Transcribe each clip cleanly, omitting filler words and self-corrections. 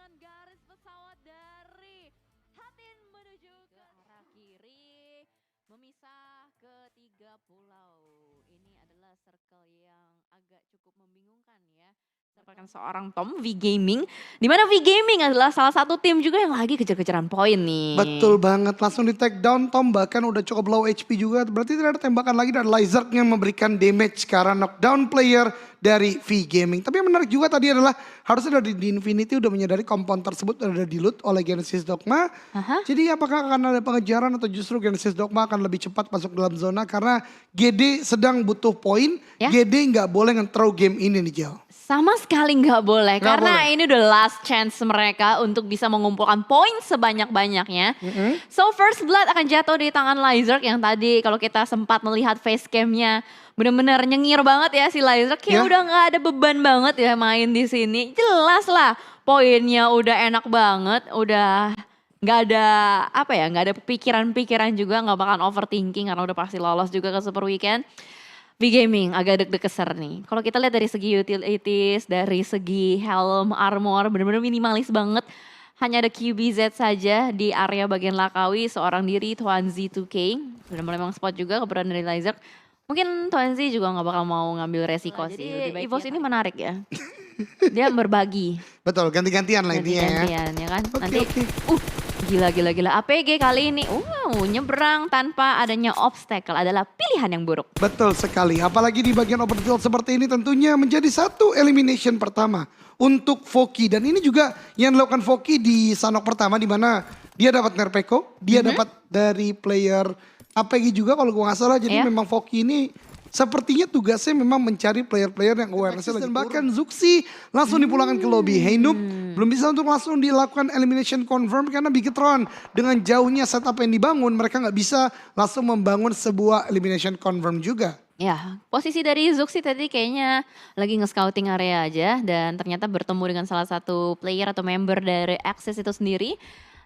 dengan garis pesawat dari Hatin menuju ke arah kiri, memisah ke 3 pulau. Ini adalah circle yang agak cukup membingungkan ya. Merupakan seorang Tom V Gaming, di mana V Gaming adalah salah satu tim juga yang lagi kejar-kejaran poin nih. Betul banget, langsung di take down Tom, bahkan udah cukup low HP juga. Berarti tidak ada tembakan lagi dan Lizard yang memberikan damage ke arah knockdown player dari V Gaming. Tapi yang menarik juga tadi adalah harusnya dari di Infinity udah menyadari kompon tersebut udah di loot oleh Genesis Dogma. Jadi apakah akan ada pengejaran atau justru Genesis Dogma akan lebih cepat masuk dalam zona karena GD sedang butuh poin. Ya. GD nggak boleh nge-throw game ini nih Jel. Sama sekali nggak boleh, Nggak karena boleh. ini udah last chance mereka untuk bisa mengumpulkan poin sebanyak-banyaknya. So first blood akan jatuh di tangan Lizard yang tadi kalau kita sempat melihat facecamnya bener-bener nyengir banget ya si Lizard. Kayak Ya. udah nggak ada beban banget ya main di sini. Jelas lah poinnya udah enak banget, udah nggak ada apa ya, nggak ada pikiran-pikiran juga, nggak bakalan overthinking karena udah pasti lolos juga ke Super Weekend. V Gaming agak deg-degeser nih. Kalau kita lihat dari segi utilities, dari segi helm, armor, benar-benar minimalis banget. Hanya ada QBZ saja di area bagian Lakawi, seorang diri Tuanzi 2K. Sudah mulai spot juga keberadaan dari Lizard. Mungkin Tuanzi juga nggak bakal mau ngambil resiko sih. Jadi EVOS ini menarik ya. Dia berbagi. Betul, ganti-gantian lah intinya ya. Ganti-gantian ya kan. Oke, Nanti oke. gila. APG kali ini nyebrang tanpa adanya obstacle adalah pilihan yang buruk. Betul sekali, apalagi di bagian overfield seperti ini tentunya menjadi satu elimination pertama untuk Voki. Dan ini juga yang dilakukan Voki di Sanok pertama di mana dia dapat Nerpeko, dia dapat dari player APG juga kalau gue gak salah. Jadi Iya. memang Voki ini sepertinya tugasnya memang mencari player-player yang awareness-nya lagi. Dan bahkan Zuxi langsung dipulangkan ke lobby. Heinub belum bisa untuk langsung dilakukan elimination confirm karena Bigetron dengan jauhnya setup yang dibangun mereka nggak bisa langsung membangun sebuah elimination confirm juga. Ya, posisi dari Zuxi tadi kayaknya lagi nge-scouting area aja dan ternyata bertemu dengan salah satu player atau member dari Axis itu sendiri.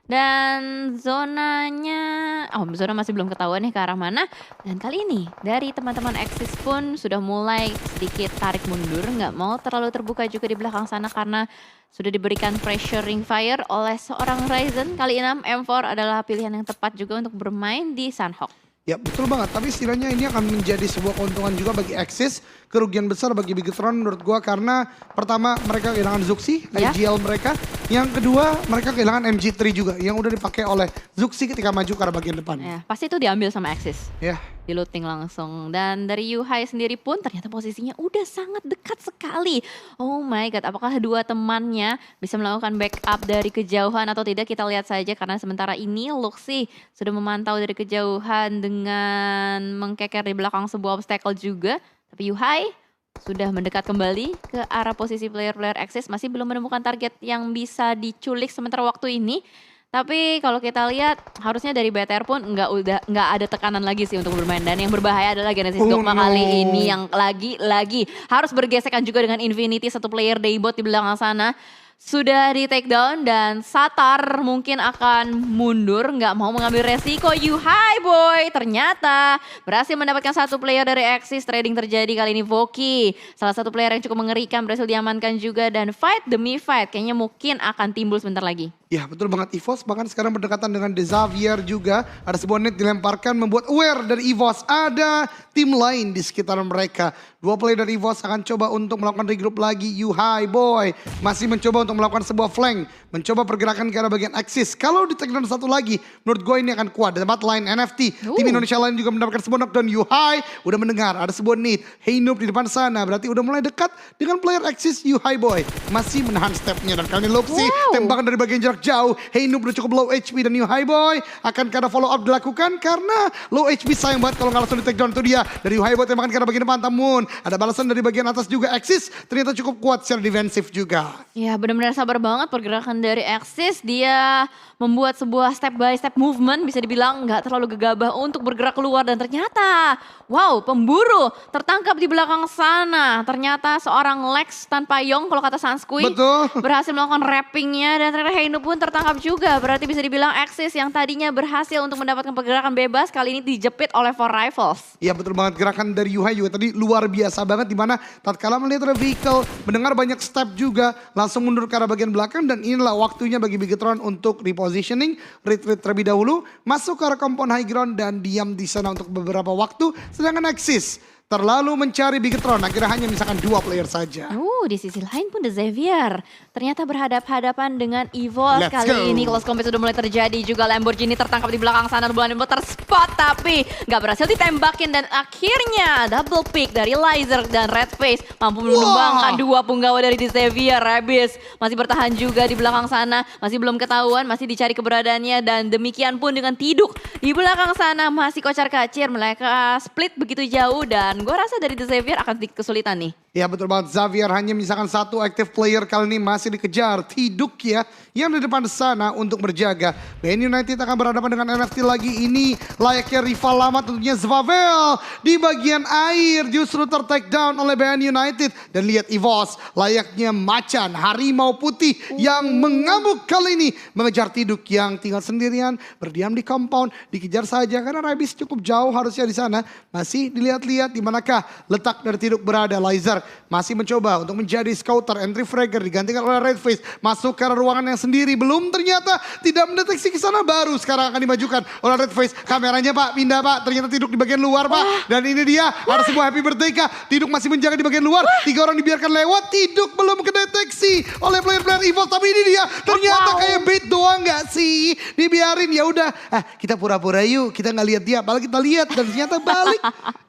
Dan zonanya, zona masih belum ketahuan nih ke arah mana. Dan kali ini dari teman-teman Axis pun sudah mulai sedikit tarik mundur. Nggak mau terlalu terbuka juga di belakang sana karena sudah diberikan pressure ring fire oleh seorang Ryzen. Kali 6 M4 adalah pilihan yang tepat juga untuk bermain di Sunhawk. Ya betul banget, tapi setidaknya ini akan menjadi sebuah keuntungan juga bagi Axis. Kerugian besar bagi Bigetron menurut gua karena pertama mereka kehilangan Zuxi, Ya. IGL mereka. Yang kedua mereka kehilangan MG3 juga yang udah dipakai oleh Zuxi ketika maju ke arah bagian depan. Ya, pasti itu diambil sama Axis. Ya. Di looting langsung. Dan dari Yuhai sendiri pun ternyata posisinya udah sangat dekat sekali. Oh my god, apakah dua temannya bisa melakukan backup dari kejauhan atau tidak, kita lihat saja. Karena sementara ini Luxi sudah memantau dari kejauhan dengan mengkeker di belakang sebuah obstacle juga. Tapi Yuhai sudah mendekat kembali ke arah posisi player-player Axis. Masih belum menemukan target yang bisa diculik sementara waktu ini. Tapi kalau kita lihat harusnya dari BTR pun nggak ada tekanan lagi sih untuk bermain, dan yang berbahaya adalah Genesis Dogma kali ini yang lagi harus bergesekan juga dengan Infinity, satu player Daybot di belakang sana. Sudah di take down dan Satar mungkin akan mundur, nggak mau mengambil resiko. Yuhai boy ternyata berhasil mendapatkan satu player dari Axis. Trading terjadi kali ini Voki, salah satu player yang cukup mengerikan, berhasil diamankan juga. Dan fight demi fight kayaknya mungkin akan timbul sebentar lagi. Ya betul banget, EVOS bahkan sekarang berdekatan dengan Xavier juga. Ada sebuah net dilemparkan membuat aware dari EVOS. Ada tim lain di sekitar mereka. Dua player dari EVOS akan coba untuk melakukan regroup lagi. Yuhai boy masih mencoba untuk melakukan sebuah flank. Mencoba pergerakan ke arah bagian Axis. Kalau di take down satu lagi menurut gue ini akan kuat. Tempat lain NFT. Tim Indonesia lain juga mendapatkan sebuah knockdown. Yuhai udah mendengar ada sebuah need. Heinub di depan sana berarti udah mulai dekat dengan player Axis. Yuhai boy masih menahan stepnya. Dan kali ini Luxi tembakan dari bagian jarak jauh. Heinub udah cukup low HP dan Yuhai boy akan karena follow up dilakukan karena low HP. Sayang banget kalau nggak langsung di take down. Itu dia dari Yuhai boy tembakan ke arah bagian depan. Namun ada balasan dari bagian atas juga. Axis ternyata cukup kuat secara defensif juga. Ya benar-benar sabar banget pergerakan dari Axis. Dia membuat sebuah step by step movement, bisa dibilang nggak terlalu gegabah untuk bergerak keluar. Dan ternyata wow, pemburu tertangkap di belakang sana. Ternyata seorang Lex tanpa Yong kalau kata Sanskui Betul. berhasil melakukan wrappingnya. Dan ternyata Heinub pun tertangkap juga. Berarti bisa dibilang Axis yang tadinya berhasil untuk mendapatkan pergerakan bebas kali ini dijepit oleh Four Rivals. Ya betul banget, gerakan dari Yuhai juga tadi luar biasa banget, dimana tatkala melihat ada vehicle, mendengar banyak step juga, langsung mundur ke arah bagian belakang, dan inilah waktunya bagi Bigetron untuk repositioning, retreat terlebih dahulu, masuk ke arah compound high ground dan diam di sana untuk beberapa waktu. Sedangkan Axis terlalu mencari Bigetron, akhirnya hanya misalkan 2 player saja. Di sisi lain pun The Xavier ternyata berhadap-hadapan dengan EVOS. Let's Kali go. ini close combat sudah mulai terjadi juga. Lamborghini tertangkap di belakang sana, bulan terspot tapi nggak berhasil ditembakin, dan akhirnya double pick dari Lizer dan Redface mampu menumbangkan 2 punggawa dari The Xavier. Rabis masih bertahan juga di belakang sana, masih belum ketahuan, masih dicari keberadaannya, dan demikian pun dengan Tiduk di belakang sana masih kocar-kacir. Mereka split begitu jauh, dan gue rasa dari The Xavier akan sedikit kesulitan nih. Ya betul banget, Xavier hanya misalkan 1 active player kali ini masih dikejar Tiduk ya, yang di depan sana untuk berjaga. BN United akan berhadapan dengan NFT lagi, ini layaknya rival lama tentunya Zvavel. Di bagian air justru ter-take down oleh BN United. Dan lihat EVOS layaknya macan harimau putih yang mengamuk kali ini. Mengejar Tiduk yang tinggal sendirian, berdiam di compound, dikejar saja karena Rabis cukup jauh harusnya di sana. Masih dilihat-lihat di manakah letak dari Tiduk berada. Lizer masih mencoba untuk menjadi scouter, entry fragger digantikan oleh Redface, masuk ke ruangan yang sendiri, belum ternyata tidak mendeteksi ke sana, baru sekarang akan dimajukan oleh Redface. Kameranya Pak, pindah Pak, ternyata Tiduk di bagian luar Pak, dan ini dia ada sebuah happy birthday kah, Tiduk masih menjaga di bagian luar, 3 orang dibiarkan lewat, Tiduk belum kedeteksi oleh player-player EVOS, tapi ini dia ternyata kayak bait doang gak sih, dibiarin ya udah, kita pura-pura yuk, kita nggak lihat dia, apalagi kita lihat dan ternyata balik,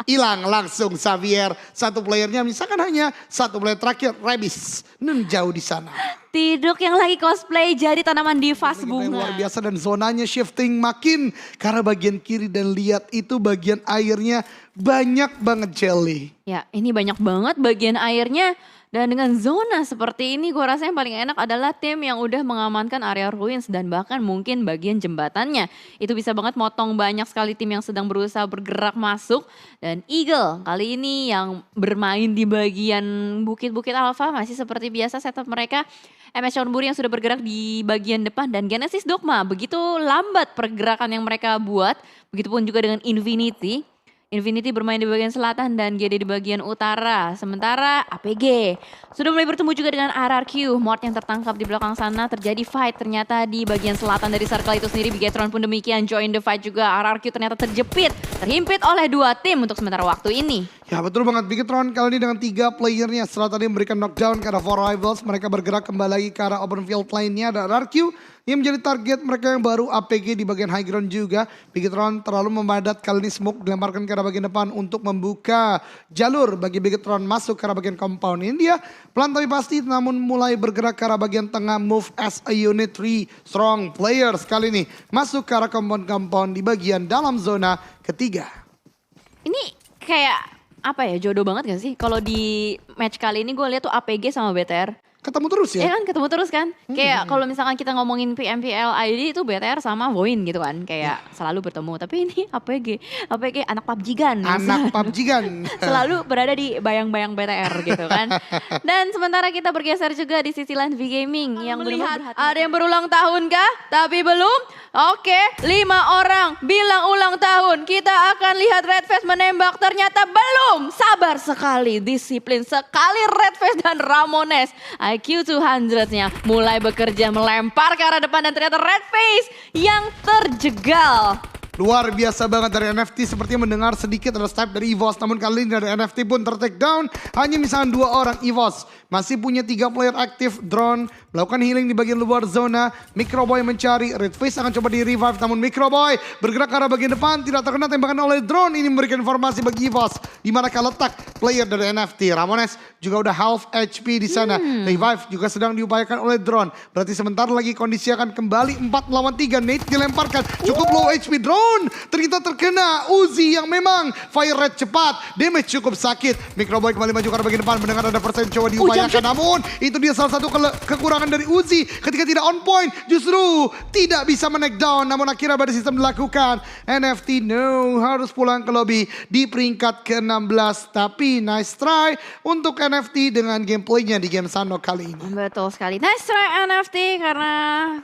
hilang langsung Xavier, 1 playernya misalkan hanya 1 player terakhir, Rabis jauh di sana. Tiduk yang lagi cosplay jadi tanaman di vas Lagi bunga. luar biasa dan zonanya shifting makin karena bagian kiri, dan lihat itu bagian airnya banyak banget jelly. Ya, ini banyak banget bagian airnya. Dan dengan zona seperti ini, gue rasa yang paling enak adalah tim yang udah mengamankan area ruins dan bahkan mungkin bagian jembatannya. Itu bisa banget motong banyak sekali tim yang sedang berusaha bergerak masuk. Dan Eagle kali ini yang bermain di bagian bukit-bukit Alpha masih seperti biasa setup mereka. MS Chonburi yang sudah bergerak di bagian depan, dan Genesis Dogma begitu lambat pergerakan yang mereka buat. Begitupun juga dengan Infinity. Infinity bermain di bagian selatan dan GD di bagian utara. Sementara APG sudah mulai bertemu juga dengan RRQ. Mort yang tertangkap di belakang sana, terjadi fight ternyata di bagian selatan dari circle itu sendiri. Bigetron pun demikian, join the fight juga. RRQ ternyata terhimpit oleh 2 tim untuk sementara waktu ini. Ya betul banget, Bigetron kali ini dengan 3 playernya. Setelah tadi memberikan knockdown ke arah Four Rivals, mereka bergerak kembali lagi ke arah open field lainnya. Ada RRQ yang menjadi target mereka yang baru, APG di bagian high ground juga. Bigetron terlalu memadat, kali ini smoke dilemparkan ke arah bagian depan untuk membuka jalur bagi Bigetron masuk ke arah bagian compound. Ini dia pelan tapi pasti, namun mulai bergerak ke arah bagian tengah, move as a unit. 3 strong players kali ini masuk ke arah compound di bagian dalam zona ketiga. Ini kayak apa ya, jodoh banget gak sih? Kalau di match kali ini gue lihat tuh APG sama BTR. Ketemu terus ya? Iya kan, ketemu terus kan. Kayak kalau misalkan kita ngomongin PMPL ID itu BTR sama Voin gitu kan. Kayak selalu bertemu. Tapi ini APG anak PUBG gan. Anak PUBG gan. Selalu berada di bayang-bayang BTR gitu kan. Dan sementara kita bergeser juga di sisi lain V-Gaming yang melihat ada yang berulang tahun kah? Tapi belum. Oke, 5 orang bilang ulang tahun. Kita akan lihat Redface menembak, ternyata belum. Sabar sekali, disiplin sekali Redface dan Ramones. IQ 200-nya mulai bekerja, melempar ke arah depan, dan ternyata Redface yang terjegal. Luar biasa banget dari NFT, sepertinya mendengar sedikit ada step dari EVOS. Namun kali ini dari NFT pun ter-take down. Hanya misalnya 2 orang EVOS. Masih punya 3 player aktif. Drone melakukan healing di bagian luar zona. Microboy mencari, Redface akan coba di-revive. Namun Microboy bergerak ke arah bagian depan. Tidak terkena tembakan oleh drone. Ini memberikan informasi bagi EVOS. Di manakah letak player dari NFT. Ramones juga udah half HP di sana. Revive juga sedang diupayakan oleh drone. Berarti sebentar lagi kondisi akan kembali 4 melawan 3. Nate dilemparkan. Cukup low HP drone. namun ternyata terkena Uzi yang memang fire rate cepat, damage cukup sakit. Microboy kembali maju ke arah bagian depan mendengar ada persen coba diupayakan, namun itu dia salah satu kekurangan dari Uzi ketika tidak on point, justru tidak bisa men-knock down, namun akhirnya pada sistem dilakukan. NFT harus pulang ke lobby di peringkat ke-16, tapi nice try untuk NFT dengan gameplaynya di game Sanhok kali ini. Betul sekali. Nice try NFT karena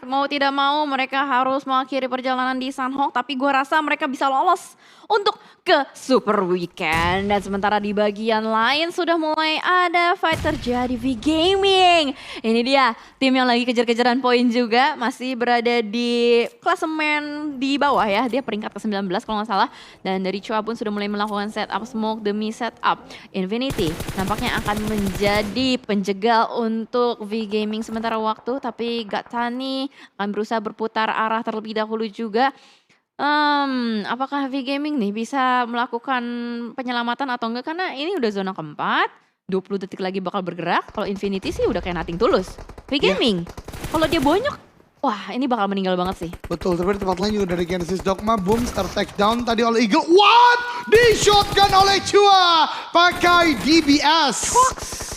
mau tidak mau mereka harus mengakhiri perjalanan di Sanhok, tapi gue rasa mereka bisa lolos untuk ke Super Weekend. Dan sementara di bagian lain sudah mulai ada fight terjadi V-Gaming. Ini dia tim yang lagi kejar-kejaran poin juga, masih berada di klasemen di bawah ya. Dia peringkat ke-19 kalau nggak salah. Dan dari Chua pun sudah mulai melakukan setup smoke demi setup. Infinity nampaknya akan menjadi penjegal untuk V-Gaming sementara waktu, tapi Gatani akan berusaha berputar arah terlebih dahulu juga. Apakah V-Gaming nih bisa melakukan penyelamatan atau enggak, karena ini udah zona keempat, 20 detik lagi bakal bergerak. Kalau Infinity sih udah kayak nothing tulus. V-Gaming, kalau dia bonyok, wah ini bakal meninggal banget sih. Betul, tapi tempat lain juga dari Genesis Dogma, boom, start takedown tadi oleh Eagle. What? Di shotgun oleh Chua, pakai DBS.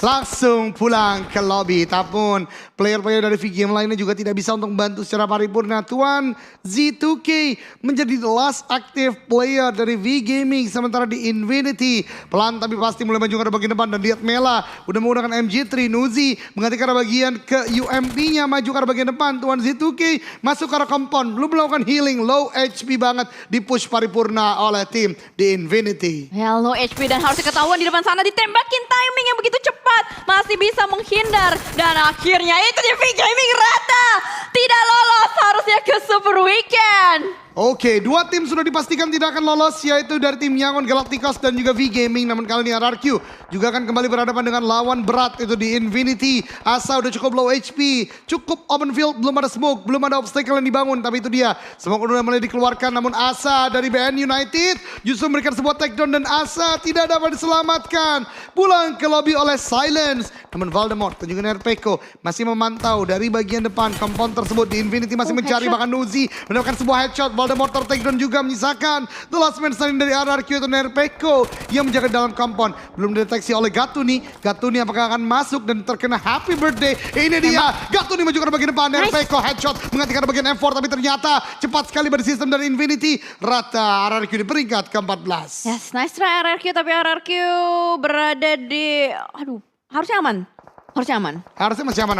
Langsung pulang ke lobby. Tapi player-player dari V-Game lainnya juga tidak bisa untuk membantu secara paripurna. Tuan Z2K menjadi the last active player dari V-Gaming. Sementara di Infinity pelan tapi pasti mulai maju ke bagian depan. Dan lihat Mela udah menggunakan MG3. Nuzi menggantikan bagian ke UMP-nya, maju ke bagian depan. Tuan Z2K masuk ke arah compound, belum melakukan healing, low HP banget, di push paripurna oleh tim di Infinity. Ya, low HP dan harus ketahuan di depan sana, ditembakin, timing yang begitu cepat, masih bisa menghindar, dan akhirnya itu dia V-Gaming rata, tidak lolos harusnya ke Super Weekend. Oke, dua tim sudah dipastikan tidak akan lolos, yaitu dari tim Yangon Galacticos dan juga V-Gaming. Namun kali ini RRQ juga akan kembali berhadapan dengan lawan berat, itu di Infinity. Asa udah cukup low HP, cukup open field, belum ada smoke, belum ada obstacle yang dibangun. Tapi itu dia, smoke udah mulai dikeluarkan. Namun Asa dari BN United justru memberikan sebuah takedown dan Asa tidak dapat diselamatkan. Pulang ke lobby oleh Silence. Namun Voldemort dan juga Nerpeko masih memantau dari bagian depan compound tersebut. Di Infinity masih mencari, bahkan Uzi mendapatkan sebuah headshot. Voldemort tertakedown juga, menyisakan the last man standing dari RRQ itu Nerpeko yang menjaga dalam compound. Belum dideteksi oleh Gatuni. Gatuni apakah akan masuk dan terkena happy birthday. Ini dia, Gatuni maju ke bagian depan. Nerpeko headshot menggantikan bagian M4, tapi ternyata cepat sekali pada sistem dari Infinity. Rata RRQ di peringkat ke-14. Yes, nice try RRQ, tapi RRQ berada di, harusnya aman. Harusnya masih aman.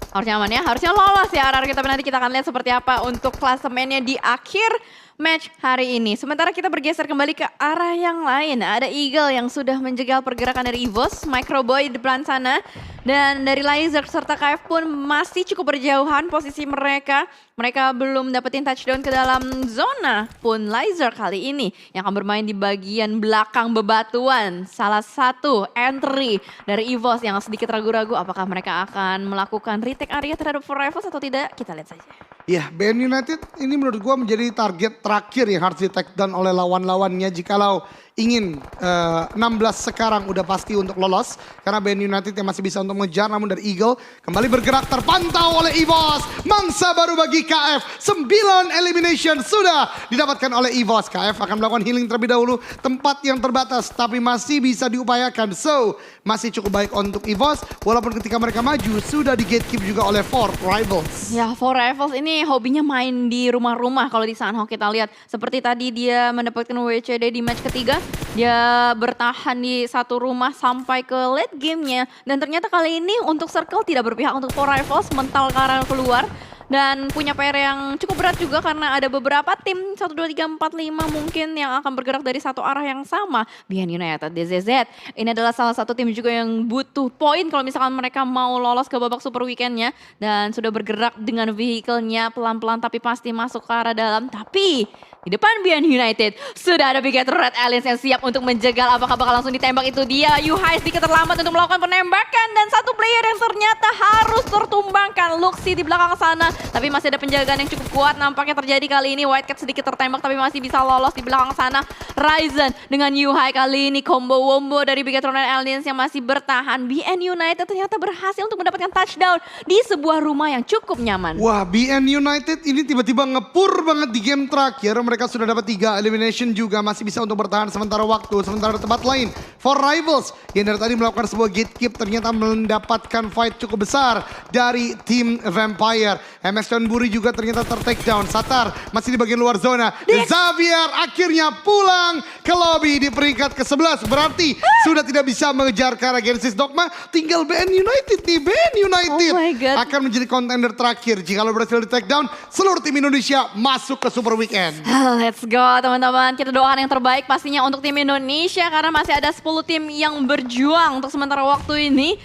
Harusnya aman ya, harusnya lolos ya RRQ, tapi nanti kita akan lihat seperti apa untuk klasemennya di akhir match hari ini. Sementara kita bergeser kembali ke arah yang lain. Ada Eagle yang sudah menjegal pergerakan dari EVOS, Microboy di depan sana. Dan dari Laser serta KF pun masih cukup berjauhan posisi mereka. Mereka belum dapetin touchdown ke dalam zona pun. Laser kali ini yang akan bermain di bagian belakang bebatuan. Salah satu entry dari EVOS yang sedikit ragu-ragu apakah mereka akan melakukan retake area terhadap For Rivals atau tidak. Kita lihat saja. Ya, BN United ini menurut gua menjadi target terakhir yang harus di-takedown oleh lawan-lawannya jikalau ingin 16 sekarang udah pasti untuk lolos. Karena BN United yang masih bisa untuk mengejar, namun dari Eagle kembali bergerak terpantau oleh EVOS. Mangsa baru bagi KF, 9 elimination sudah didapatkan oleh EVOS. KF akan melakukan healing terlebih dahulu, tempat yang terbatas tapi masih bisa diupayakan. So, masih cukup baik untuk EVOS, walaupun ketika mereka maju sudah di gatekeep juga oleh For Rivals. Ya, For Rivals ini hobinya main di rumah-rumah. Kalau di Sanhok kita lihat seperti tadi dia mendapatkan WCD di match ketiga. Dia bertahan di satu rumah sampai ke late gamenya. Dan ternyata kali ini untuk Circle tidak berpihak untuk For Rivals, mental ke arah keluar. Dan punya PR yang cukup berat juga karena ada beberapa tim 1, 2, 3, 4, 5 mungkin yang akan bergerak dari satu arah yang sama. BN United, DZZ. Ini adalah salah satu tim juga yang butuh poin kalau misalkan mereka mau lolos ke babak Super Weekend-nya. Dan sudah bergerak dengan vehicle-nya pelan-pelan tapi pasti masuk ke arah dalam. Tapi di depan BN United sudah ada Biget Red Aliens yang siap untuk menjegal. Apakah bakal langsung ditembak? Itu dia. Yuhai sedikit terlambat untuk melakukan penembakan. Dan satu player yang ternyata harus tertumbangkan. Luxi di belakang sana, tapi masih ada penjagaan yang cukup kuat. Nampaknya terjadi kali ini. White Cat sedikit tertembak, tapi masih bisa lolos di belakang sana. Ryzen dengan Yuhai kali ini combo-wombo dari Bigatron dan Aliens yang masih bertahan. BN United ternyata berhasil untuk mendapatkan touchdown di sebuah rumah yang cukup nyaman. Wah, BN United ini tiba-tiba ngepur banget di game terakhir. Mereka sudah dapat 3 elimination juga. Masih bisa untuk bertahan sementara waktu. Sementara tempat lain, For Rivals yang dari tadi melakukan sebuah gatekeep ternyata mendapatkan fight cukup besar dari tim Vampire. MS dan Buri juga ternyata ter-takedown. Satar masih di bagian luar zona. Xavier akhirnya pulang ke lobby di peringkat ke-11. Berarti sudah tidak bisa mengejar ke arah Genesis Dogma. Tinggal BN United nih. BN United Oh my God. akan menjadi contender terakhir. Jika lo berhasil di takedown, seluruh tim Indonesia masuk ke Super Weekend. Let's go teman-teman. Kita doakan yang terbaik pastinya untuk tim Indonesia. Karena masih ada 10 tim yang berjuang untuk sementara waktu ini.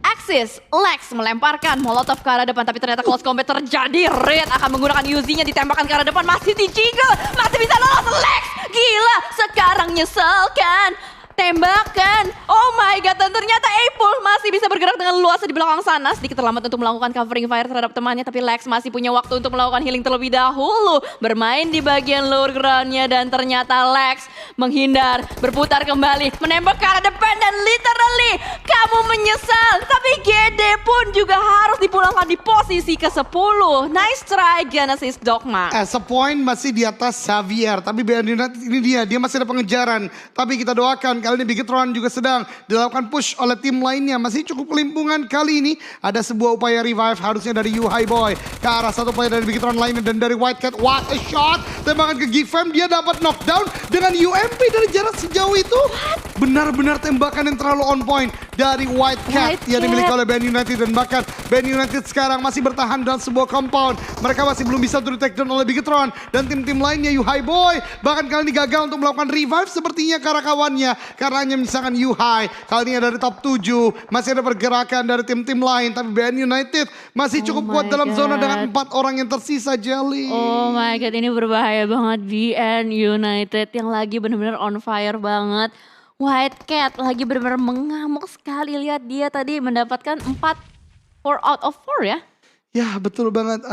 Axis, Lex melemparkan Molotov ke arah depan. Tapi ternyata close combat terjadi. Red akan menggunakan Uzi-nya ditembakkan ke arah depan. Masih di-jiggle. Masih bisa lolos Lex. Gila, sekarang nyeselkan. Tembakan, oh my god, dan ternyata Apple masih bisa bergerak dengan luas di belakang sana. Sedikit terlambat untuk melakukan covering fire terhadap temannya, tapi Lex masih punya waktu untuk melakukan healing terlebih dahulu. Bermain di bagian lower groundnya dan ternyata Lex menghindar, berputar kembali, menembak ke arah depan dan literally kamu menyesal. Tapi GD pun juga harus dipulangkan di posisi ke-10. Nice try Genesis Dogma. As a point masih di atas Xavier. Tapi BN United ini dia masih ada pengejaran. Tapi kita doakan kali ini Bigatron juga sedang dilakukan push oleh tim lainnya. Masih cukup kelimpungan kali ini. Ada sebuah upaya revive harusnya dari Yuhai Boy. Ke arah satu player dari Bigatron lainnya dan dari White Cat. What a shot. Tembakan ke Gifem. Dia dapat knockdown dengan UMP dari jarak sejauh itu. Benar-benar tembakan yang terlalu on point dari White Cat yang dimiliki oleh BN United. Dan bahkan BN United sekarang masih bertahan dalam sebuah compound. Mereka masih belum bisa di takedown oleh Bigatron. Dan tim-tim lainnya Yuhai Boy bahkan kali ini gagal untuk melakukan revive sepertinya ke arah kawannya. Karena hanya misalkan Yuhai kali ini ada di top 7. Masih ada pergerakan dari tim-tim lain. Tapi BN United masih cukup kuat dalam zona dengan 4 orang yang tersisa, Jelly. Oh my god, ini berbahaya banget. BN United yang lagi benar-benar on fire banget. White Cat lagi benar-benar mengamuk sekali. Lihat dia tadi mendapatkan 4 out of 4 ya. Ya betul banget.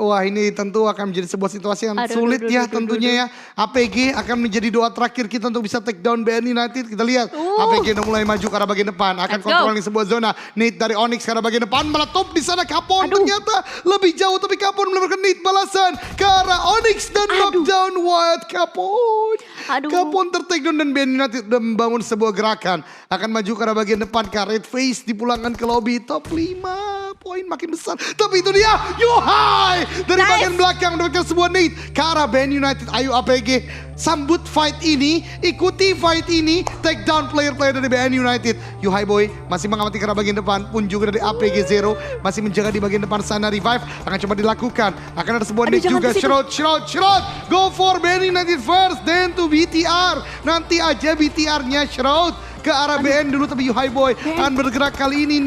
Wah ini tentu akan menjadi sebuah situasi yang sulit ya tentunya ya. APG akan menjadi doa terakhir kita untuk bisa take down BN United. Kita lihat APG udah mulai maju ke arah bagian depan. Akan kontrol di sebuah zona. Nate dari Onyx ke arah bagian depan. Meletup di sana Capone ternyata lebih jauh. Tapi Capone mendapatkan Nate balasan ke arah Onyx dan knockdown Wild Capone. Capone ter-take down dan BN United udah membangun sebuah gerakan. Akan maju ke arah bagian depan. Red Face dipulangkan ke lobby top 5. Poin makin besar. Tapi itu dia Yuhai dari bagian belakang mendapatkan sebuah nade ke arah BN United. Ayo APG sambut fight ini, ikuti fight ini, take down player-player dari BN United. Yuhai Boy masih mengamati ke arah bagian depan pun juga dari APG Zero masih menjaga di bagian depan sana. Revive akan coba dilakukan. Akan ada sebuah nade juga. Shroud. Go for BN United first, then to BTR. Nanti aja BTR-nya Shroud ke arah BN dulu, tapi Yuhai Boy akan bergerak kali ini.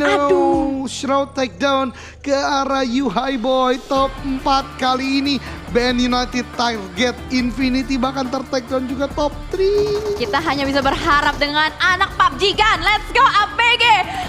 Shroud takedown ke arah Yuhai Boy. Top 4 kali ini BN United target Infinity, bahkan ter-takedown juga top 3. Kita hanya bisa berharap dengan anak PUBG Gun. Let's go APG.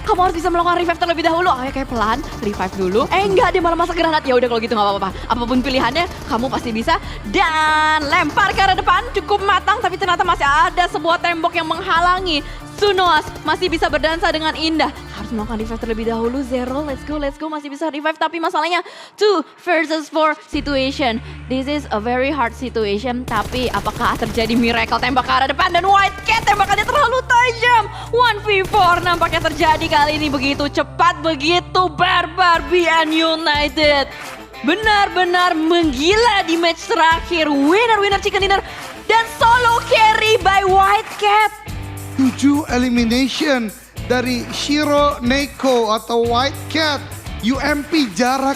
Kamu harus bisa melakukan revive terlebih dahulu. Ayo kayak pelan, revive dulu. Enggak, dia malah masak granat. Ya udah kalau gitu nggak apa-apa. Apapun pilihannya, kamu pasti bisa. Dan lempar ke arah depan cukup matang, tapi ternyata masih ada sebuah tembok yang menghalangi. Sunoas masih bisa berdansa dengan indah. Harus melakukan revive terlebih dahulu. Zero, let's go. Masih bisa revive, tapi masalahnya 2 versus 4 situation. This is a very hard situation. Tapi apakah terjadi miracle tembak ke arah depan? Dan White Cat tembakannya terlalu tajam. 1v4 nampaknya terjadi kali ini. Begitu cepat, begitu barbar BN United. Benar-benar menggila di match terakhir. Winner chicken dinner. Dan solo carry by White Cat. 7 elimination dari Shiro Neko atau White Cat. UMP jarak